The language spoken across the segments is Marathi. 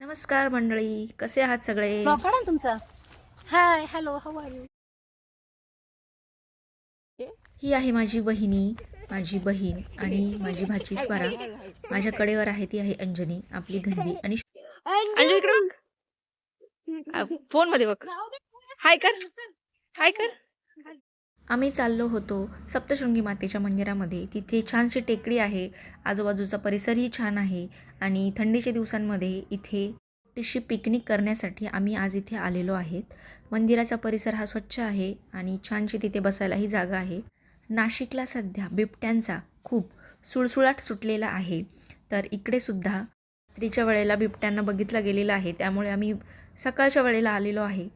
नमस्कार मंडळी, कसे आहात सगळे? तुमचं hi hello how are you. ही आहे माझी वहिनी, माझी बहीण आणि माझी भाची स्वरा. माझ्या कडेवर आहे ती आहे अंजनी, आपली धन्वी आणि अंजू इकडे फोन मध्ये बघ. हाय कर, हाय कर. आम्ही चाललो होतो सप्तशृंगी मातेच्या मंदिरामध्ये. तिथे छानशी टेकडी आहे, आजूबाजूचा परिसरही छान आहे आणि थंडीच्या दिवसांमध्ये इथे छोटीशी पिकनिक करण्यासाठी आम्ही आज इथे आलेलो आहेत. मंदिराचा परिसर हा स्वच्छ आहे आणि छानशी तिथे बसायलाही जागा आहे. नाशिकला सध्या बिबट्यांचा खूप सुळसुळाट सुटलेला आहे, तर इकडे सुद्धा रात्रीच्या वेळेला बिबट्यांना बघितलं गेलेलं आहे. त्यामुळे आम्ही सकाळच्या वेळेला आलेलो आहे.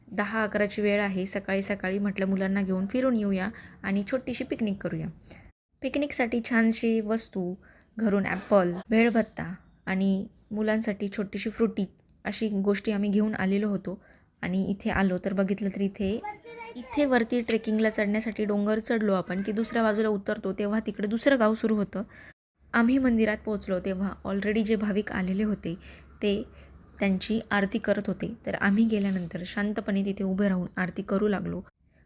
10-11ची वेळ आहे. सकाळी म्हटलं मुलांना घेऊन फिरून येऊया आणि छोटीशी पिकनिक करूया. पिकनिकसाठी छानशी वस्तू घरून ॲपल, भेळभत्ता आणि मुलांसाठी छोटीशी फ्रुटी अशी गोष्टी आम्ही घेऊन आलेलो होतो. आणि इथे आलो तर बघितलं तर इथे वरती ट्रेकिंगला चढण्यासाठी डोंगर चढलो आपण की दुसऱ्या बाजूला उतरतो तेव्हा तिकडे दुसरं गाव सुरू होतं. आम्ही मंदिरात पोहोचलो तेव्हा ऑलरेडी जे भाविक आलेले होते ते त्यांची आरती करत होते. तर आम्ही गेल्यानंतर शांतपणे तिथे उभे राहून आरती करू लागलो.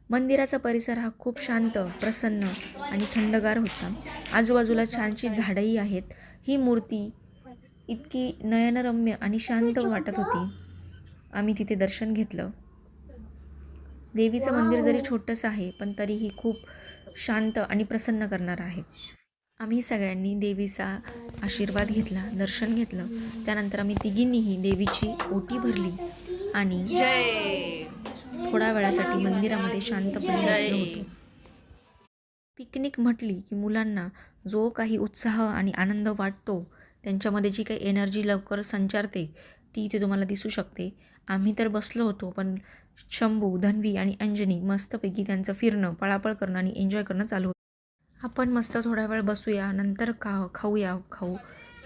मंदिराचा परिसर हा खूप शांत, प्रसन्न आणि थंडगार होता. आजूबाजूला छानशी झाडंही आहेत. ही मूर्ती इतकी नयनरम्य आणि शांत वाटत होती. आम्ही तिथे दर्शन घेतलं. देवीचं मंदिर जरी छोटंसं आहे पण तरीही खूप शांत आणि प्रसन्न करणारं आहे. आम्ही सगळ्यांनी देवीचा आशीर्वाद घेतला, दर्शन घेतलं. त्यानंतर आम्ही तिघींनीही देवीची ओटी भरली आणि थोड्या वेळासाठी मंदिरामध्ये शांतपणे बसलो होतो. पिकनिक म्हटली की मुलांना जो काही उत्साह आणि आनंद वाटतो, त्यांच्यामध्ये जी काही एनर्जी लवकर संचारते ती इथे तुम्हाला दिसू शकते. आम्ही तर बसलो होतो, पण शंभू, धन्वी आणि अंजनी मस्तपैकी त्यांचं फिरणं, पळापळ करणं आणि एन्जॉय करणं चालू होतं. आपण मस्त थोडा वेळ बसूया, नंतर खाऊ,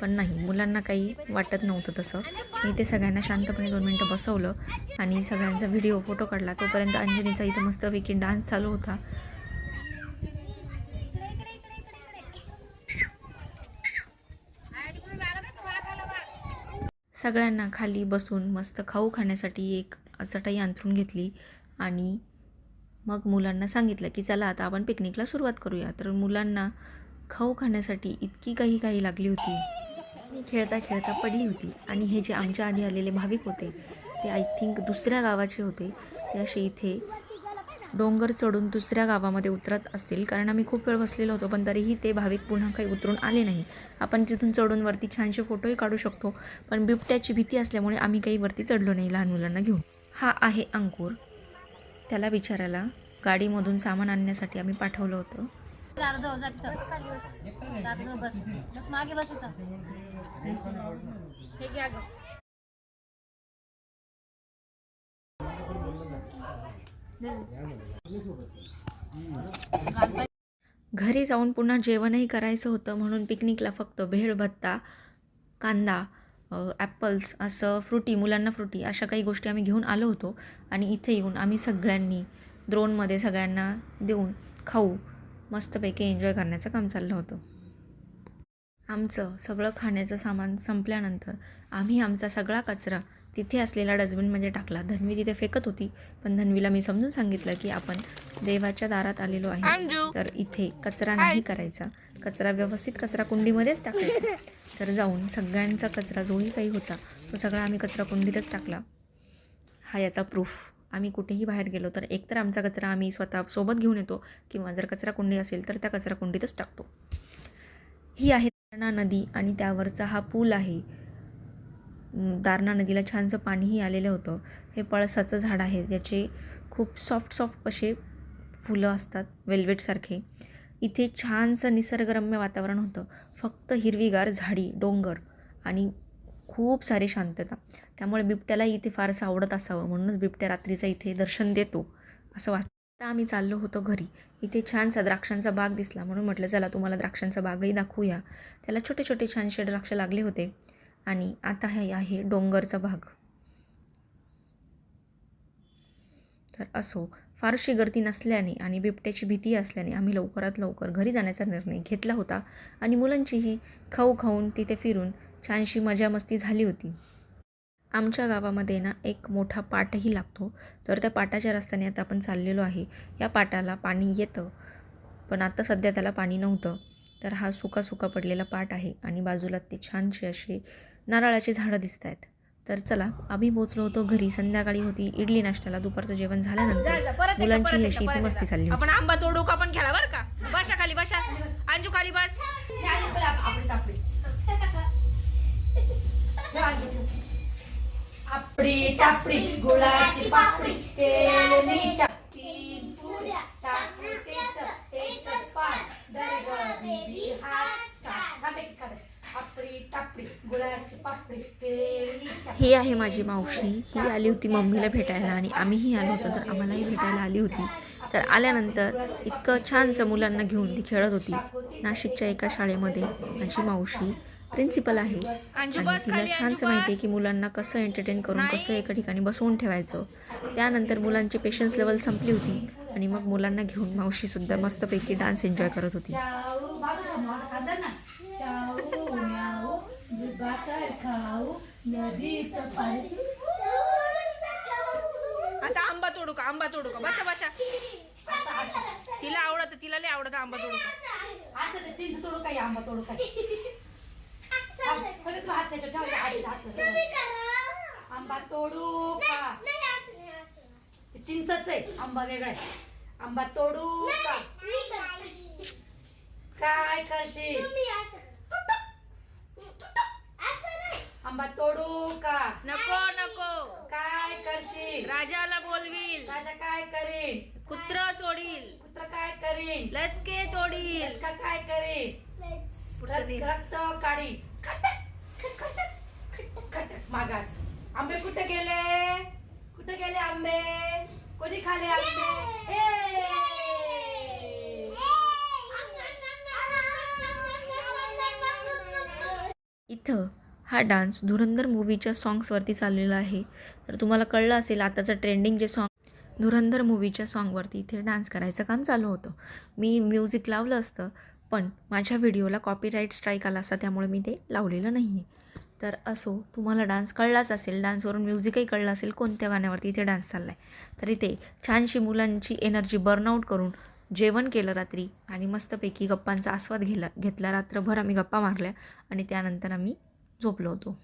पण नाही, मुलांना काही वाटत नव्हतं तसं. मी ते सगळ्यांना शांतपणे 2 मिनटं बसवलं आणि सगळ्यांचा व्हिडिओ, फोटो काढला. तोपर्यंत अंजनीचा इथं मस्तपैकी डान्स चालू होता. सगळ्यांना खाली बसून मस्त खाऊ खाण्यासाठी एक चटई अंथरून घेतली आणि मग मुलांना सांगितलं की चला आता आपण पिकनिकला सुरुवात करूया. तर मुलांना खाऊ खाण्यासाठी इतकी काही लागली होती आणि खेळता खेळता पडली होती. आणि हे जे आमच्या आधी आलेले भाविक होते ते आय थिंक दुसऱ्या गावाचे होते. ते असे इथे डोंगर चढून दुसऱ्या गावामध्ये उतरत असतील, कारण आम्ही खूप वेळ बसलेलो होतो, पण तरीही ते भाविक पुन्हा काही उतरून आले नाही. आपण तिथून चढून वरती छानसे फोटोही काढू शकतो, पण बिबट्याची भीती असल्यामुळे आम्ही काही वरती चढलो नाही लहान मुलांना घेऊन. हा आहे अंकुर. त्याला बिचारायला गाडीमधून सामान आणण्यासाठी आम्ही पाठवलं होतं. घरी जाऊन पुन्हा जेवणही करायचं होतं, म्हणून पिकनिकला फक्त भेळ, भत्ता, कांदा, ॲपल्स असं फ्रुटी, मुलांना फ्रुटी अशा काही गोष्टी आम्ही घेऊन आलो होतो. आणि इथे येऊन आम्ही सगळ्यांनी द्रोणमध्ये सगळ्यांना देऊन खाऊ मस्तपैकी एन्जॉय करण्याचं काम चाललं होतं. आमचं सगळं खाण्याचं सामान संपल्यानंतर आम्ही आमचा सगळा कचरा तिथे असलेला डस्टबिनमध्ये टाकला. धन्वी तिथे फेकत होती, पण धन्वीला मी समजून सांगितलं की आपण देवाच्या दारात आलेलो आहे, तर इथे कचरा नाही करायचा, कचरा व्यवस्थित कचरा कुंडीमध्येच टाकायचा. तर जाऊन सगळ्यांचा कचरा जोही काही होता तो सगळा आम्ही कचरा कुंडीतच टाकला. हा याचा प्रूफ. आम्ही कुठेही बाहेर गेलो तर एकतर आमचा कचरा आम्ही स्वतः सोबत घेऊन येतो, किंवा जर कचरा कुंडी असेल तर त्या कचरा कुंडीतच टाकतो. ही आहे दारणा नदी आणि त्यावरचा हा पूल आहे. दारणा नदीला छानसं पाणीही आलेलं होतं. हे पळसाचं झाड आहे, याचे खूप सॉफ्ट असे फुलं असतात, वेल्वेटसारखे. इथे छानसं निसर्गरम्य वातावरण होतं. फक्त हिरवीगार झाडी, डोंगर आणि खूप सारी शांतता. त्यामुळे बिबट्याला इथे फारसं आवडत असावं, म्हणूनच बिबट्या रात्रीचा इथे दर्शन देतो असं वाटतं. आता आम्ही चाललो होतो घरी. इथे छानसा द्राक्षांचा बाग दिसला, म्हणून म्हटलं चला तुम्हाला द्राक्षांचा बागही दाखवूया. त्याला छोटे छोटे छानसे द्राक्ष लागले होते. आणि आता हे आहे डोंगरचा भाग. तर असो, फारशी गर्दी नसल्याने आणि बिबट्याची भीती असल्याने आम्ही लवकरात लवकर घरी जाण्याचा निर्णय घेतला होता आणि मुलांचीही खाऊ खाऊन तिथे फिरून छानशी मजा मस्ती झाली होती. आमच्या गावामध्ये ना एक मोठा पाटही लागतो, तर त्या पाटाच्या रस्त्याने आता आपण चाललेलो आहे. या पाटाला पाणी येतं, पण आता सध्या त्याला पाणी नव्हतं. तर हा सुका पडलेला पाट आहे आणि बाजूला ते छानसे असे नारळाचे झाडं दिसत आहेत. तर चला, आम्ही पोचलो होतो घरी. संध्याकाळी होती इडली नाश्त्याला. दुपारचं जेवण झाल्यानंतर मुलांची अशी ती मस्ती चालली होती. आपण आंबा तोडू का आपण खेळा बरं का. बसा खाली बसा. अंजू खाली बस. आपडी टापडी गुळाची पापडी केळी चक्की पुऱ्या चाकुटीचं एकच पान दरगरी हात आपडी टापडी गुळाची पापडी केळी ही आहे माझी मावशी. ही आली होती मम्मीला भेटायला आणि आम्हीही आलो होतो, तर आम्हालाही भेटायला आली होती. तर आल्यानंतर इतकं छानसं मुलांना घेऊन ती खेळत होती. नाशिकच्या एका शाळेमध्ये माझी मावशी प्रिन्सिपल आहे आणि तिला छानसं माहिती आहे की मुलांना कसं एंटरटेन करून कसं एका ठिकाणी बसवून ठेवायचं. त्यानंतर मुलांची पेशन्स लेवल संपली होती आणि मग मुलांना घेऊन मावशीसुद्धा मस्तपैकी डान्स एन्जॉय करत होती. आता आंबा तोडू का. आंबा तोडू का. बसा बसा. तिला आवडत, तिला लय आवडत आंबा तोडू का. असं चिंच तोडू काय आंबा तोडू काय सगळे तू हात त्याच्यात ठेवायला आधी आंबा तोडू का. चिंचच आहे, आंबा वेगळा आहे. आंबा तोडू का. काय करशील. आंबा तोडू का. नको नको. काय करशील. राजाला बोलवील. राजा काय करील. कुत्र सोडील. कुत्र काय करील. लचके तोडील. लचका काय करील. रक्त काढी. खटक मागात. आंबे कुठे गेले. कुठे गेले आंबे. कोणी खाले आंबे. इथं हा डान्स धुरंधर मूवीच्या सॉंग्सवरती चाललेला आहे. तर तुम्हाला कळलं असेल आताचं ट्रेंडिंग जे सॉन्ग धुरंधर मूवीच्या सॉन्गवरती इथे डान्स करायचं काम चालू होतं. मी म्युझिक लावलं असतं, पण माझ्या व्हिडिओला कॉपीराईट स्ट्राईक आला असता, त्यामुळे मी ते लावलेलं नाही आहे. तर असो, तुम्हाला डान्स कळलाच असेल, डान्सवरून म्युझिकही कळलं असेल कोणत्या गाण्यावरती इथे डान्स चालला आहे. तर इथे छानशी मुलांची एनर्जी बर्नआउट करून जेवण केलं रात्री आणि मस्तपैकी गप्पांचा आस्वाद घेतला. रात्रभर आम्ही गप्पा मारल्या आणि त्यानंतर आम्ही झोपलो होतो.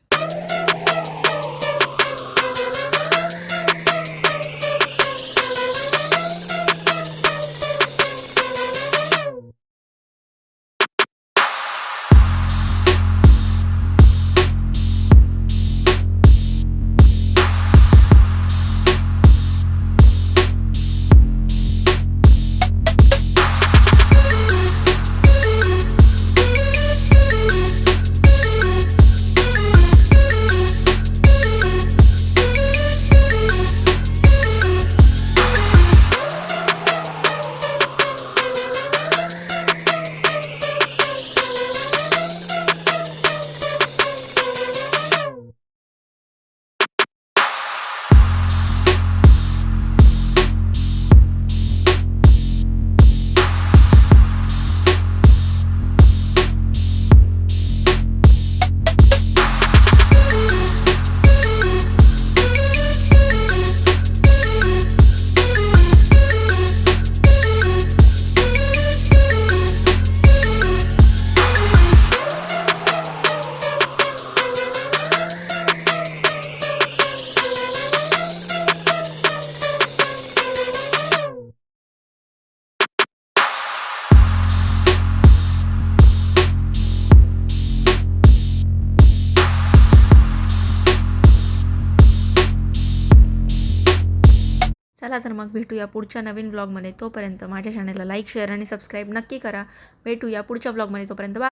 चला तर मग भेटूया पुढच्या नवीन ब्लॉगमध्ये. तोपर्यंत माझ्या चॅनलला लाईक, शेअर आणि सबस्क्राईब नक्की करा. भेटूया पुढच्या ब्लॉगमध्ये. तोपर्यंत बाय.